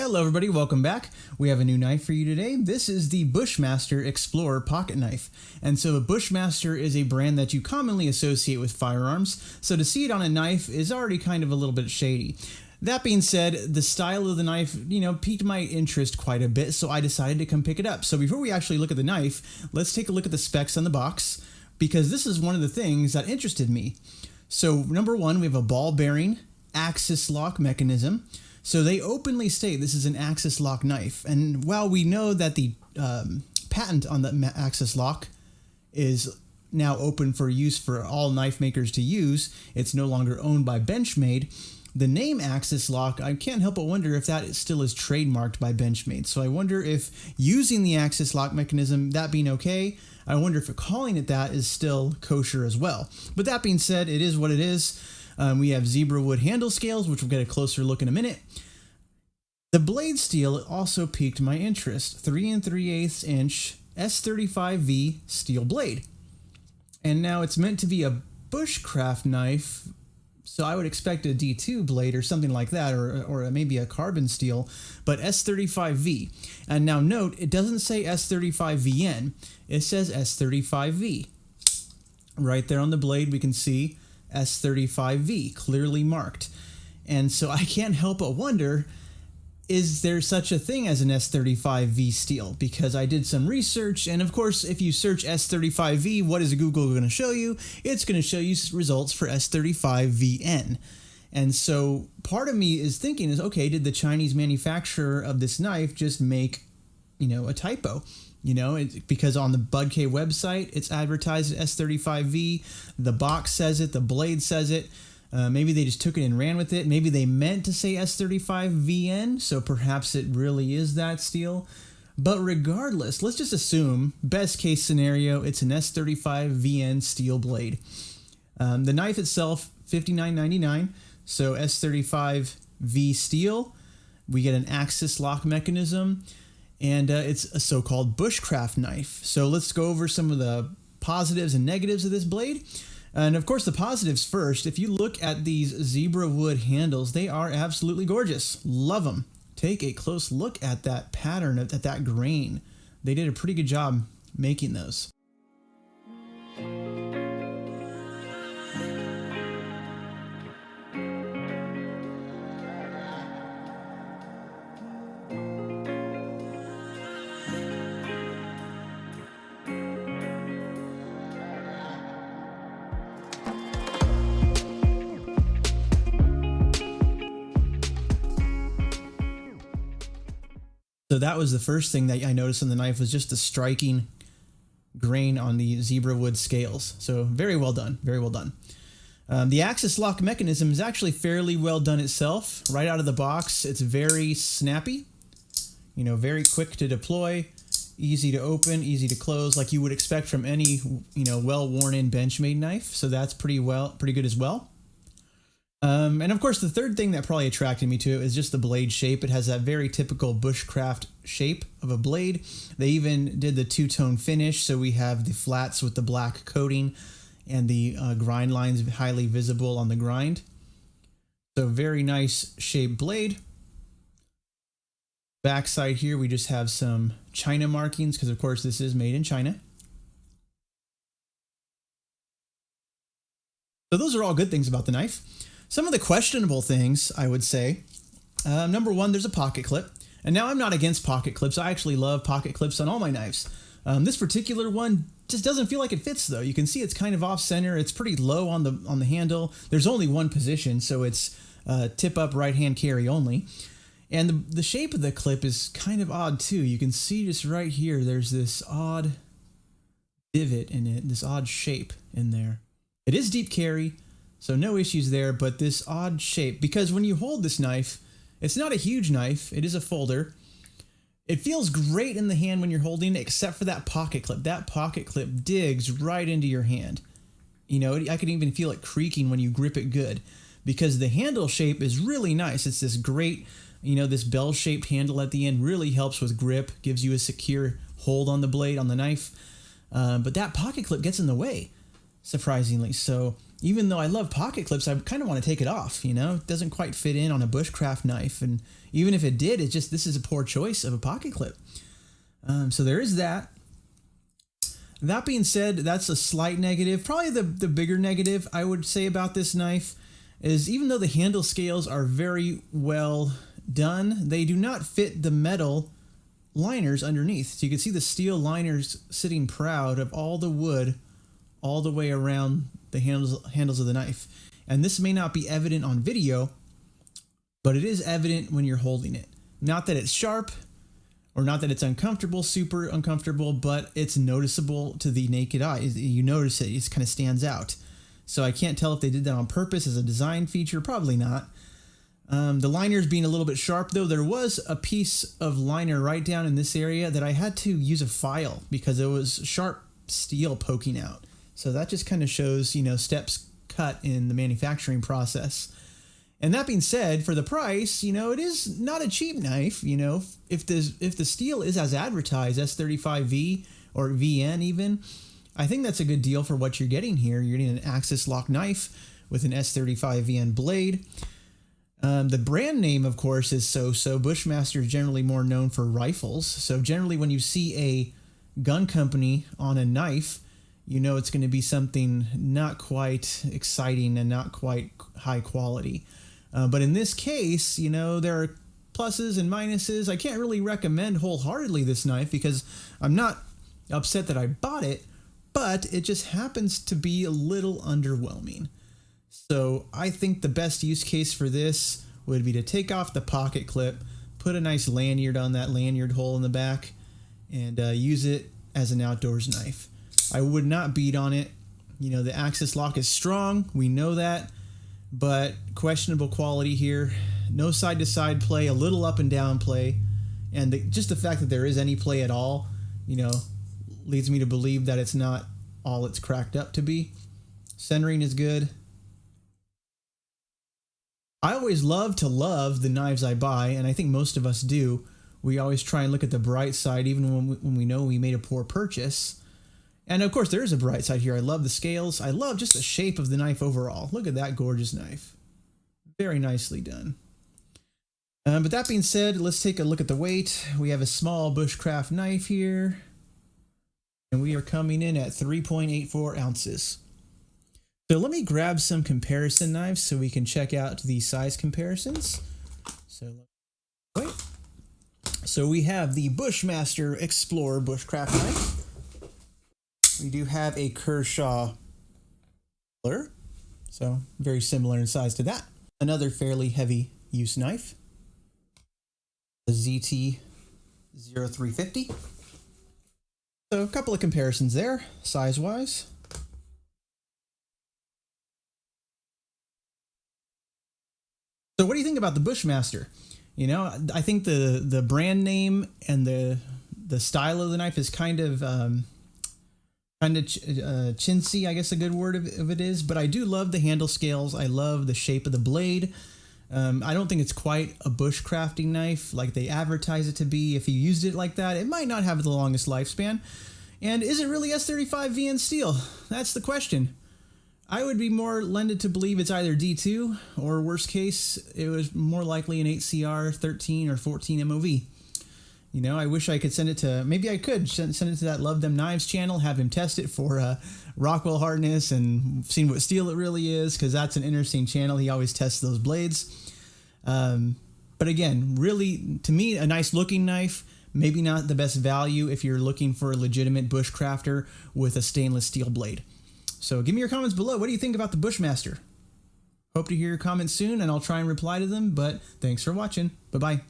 Hello everybody, welcome back. We have a new knife for you today. This is the Bushmaster Explorer pocket knife. And so a Bushmaster is a brand that you commonly associate with firearms, so to see it on a knife is already kind of a little bit shady. That being said, the style of the knife, piqued my interest quite a bit, so I decided to come pick it up. So before we actually look at the knife, let's take a look at the specs on the box, because this is one of the things that interested me. So number one, we have a ball bearing axis lock mechanism. So they openly state this is an axis lock knife. And while we know that the patent on the axis lock is now open for use for all knife makers to use, it's no longer owned by Benchmade. The name axis lock, I can't help but wonder if that still is trademarked by Benchmade. So I wonder if using the axis lock mechanism, that being okay, I wonder if calling it that is still kosher as well. But that being said, it is what it is. We have zebra wood handle scales, which we'll get a closer look in a minute. The blade steel also piqued my interest. 3 3/8 inch S35V steel blade. And now it's meant to be a bushcraft knife, so I would expect a D2 blade or something like that, or maybe a carbon steel, but S35V. And now note, it doesn't say S35VN, it says S35V. Right there on the blade we can see S35V clearly marked. And so I can't help but wonder, is there such a thing as an S35V steel? Because I did some research, and of course if you search S35V, what is Google going to show you? It's going to show you results for S35VN. And so part of me is thinking is, okay, did the Chinese manufacturer of this knife just make, a typo? Because on the Budk website, it's advertised as S35V. The box says it, the blade says it. Maybe they just took it and ran with it. Maybe they meant to say S35VN, so perhaps it really is that steel. But regardless, let's just assume, best case scenario, it's an S35VN steel blade. The knife itself, $59.99, so S35V steel. We get an axis lock mechanism. And it's a so-called bushcraft knife. So let's go over some of the positives and negatives of this blade. And of course, the positives first. If you look at these zebra wood handles, they are absolutely gorgeous. Love them. Take a close look at that pattern, at that grain. They did a pretty good job making those. So that was the first thing that I noticed on the knife, was just the striking grain on the zebra wood scales. So very well done, very well done. The axis lock mechanism is actually fairly well done itself. Right out of the box, it's very snappy, very quick to deploy, easy to open, easy to close, like you would expect from any, well worn in Benchmade knife. So that's pretty good as well. And of course, the third thing that probably attracted me to it is just the blade shape. It has that very typical bushcraft shape of a blade. They even did the two-tone finish, so we have the flats with the black coating and the grind lines highly visible on the grind. So very nice shaped blade. Backside here, we just have some China markings, because of course this is made in China. So those are all good things about the knife. Some of the questionable things, I would say, number one, there's a pocket clip. And now I'm not against pocket clips. I actually love pocket clips on all my knives. This particular one just doesn't feel like it fits, though. You can see it's kind of off center. It's pretty low on the handle. There's only one position, so it's tip up right hand carry only. And the shape of the clip is kind of odd too. You can see just right here, there's this odd divot in it, this odd shape in there. It is deep carry, so no issues there, but this odd shape, because when you hold this knife, it's not a huge knife, it is a folder. It feels great in the hand when you're holding it, except for that pocket clip. That pocket clip digs right into your hand. I can even feel it creaking when you grip it good, because the handle shape is really nice. It's this great, this bell-shaped handle at the end really helps with grip, gives you a secure hold on the blade, on the knife. But that pocket clip gets in the way, surprisingly. So even though I love pocket clips, I kind of want to take it off, you know? It doesn't quite fit in on a bushcraft knife. And even if it did, this is a poor choice of a pocket clip. So there is that. That being said, that's a slight negative. Probably the bigger negative I would say about this knife is even though the handle scales are very well done, they do not fit the metal liners underneath. So you can see the steel liners sitting proud of all the wood all the way around the handles of the knife. And this may not be evident on video, but it is evident when you're holding it. Not that it's sharp, or not that it's uncomfortable, super uncomfortable, but it's noticeable to the naked eye. You notice it, it kind of stands out. So I can't tell if they did that on purpose as a design feature, probably not. The liners being a little bit sharp though, there was a piece of liner right down in this area that I had to use a file because it was sharp steel poking out. So that just kind of shows, you know, steps cut in the manufacturing process. And that being said, for the price, you know, it is not a cheap knife. You know, if the steel is as advertised, S35V or VN even, I think that's a good deal for what you're getting here. You're getting an axis lock knife with an S35 VN blade. The brand name, of course, is sooo. Bushmaster is generally more known for rifles. So generally when you see a gun company on a knife, you know it's going to be something not quite exciting and not quite high quality. But in this case, you know, there are pluses and minuses. I can't really recommend wholeheartedly this knife because I'm not upset that I bought it, but it just happens to be a little underwhelming. So I think the best use case for this would be to take off the pocket clip, put a nice lanyard on that lanyard hole in the back, and use it as an outdoors knife. I would not beat on it. You know, the axis lock is strong. We know that. But questionable quality here. No side-to-side play, a little up and down play. And just the fact that there is any play at all, you know, leads me to believe that it's not all it's cracked up to be. Centering is good. I always love the knives I buy, and I think most of us do. We always try and look at the bright side, even when we know we made a poor purchase. And of course, there is a bright side here. I love the scales. I love just the shape of the knife overall. Look at that gorgeous knife. Very nicely done. But that being said, let's take a look at the weight. We have a small bushcraft knife here, and we are coming in at 3.84 ounces. So let me grab some comparison knives so we can check out the size comparisons. So we have the Bushmaster Explorer bushcraft knife. We do have a Kershaw, so very similar in size to that. Another fairly heavy use knife, the ZT-0350. So a couple of comparisons there, size-wise. So what do you think about the Bushmaster? You know, I think the brand name and the style of the knife is kind of chintzy, I guess a good word of it is, but I do love the handle scales. I love the shape of the blade. I don't think it's quite a bushcrafting knife like they advertise it to be. If you used it like that, it might not have the longest lifespan. And is it really S35 VN steel? That's the question. I would be more lended to believe it's either D2 or worst case, it was more likely an 8CR 13 or 14 MOV. You know, I wish I could send it to, maybe I could send it to that Love Them Knives channel, have him test it for Rockwell hardness and seen what steel it really is, because that's an interesting channel. He always tests those blades. But again, really, to me, a nice looking knife, maybe not the best value if you're looking for a legitimate bushcrafter with a stainless steel blade. So give me your comments below. What do you think about the Bushmaster? Hope to hear your comments soon, and I'll try and reply to them, but thanks for watching. Bye-bye.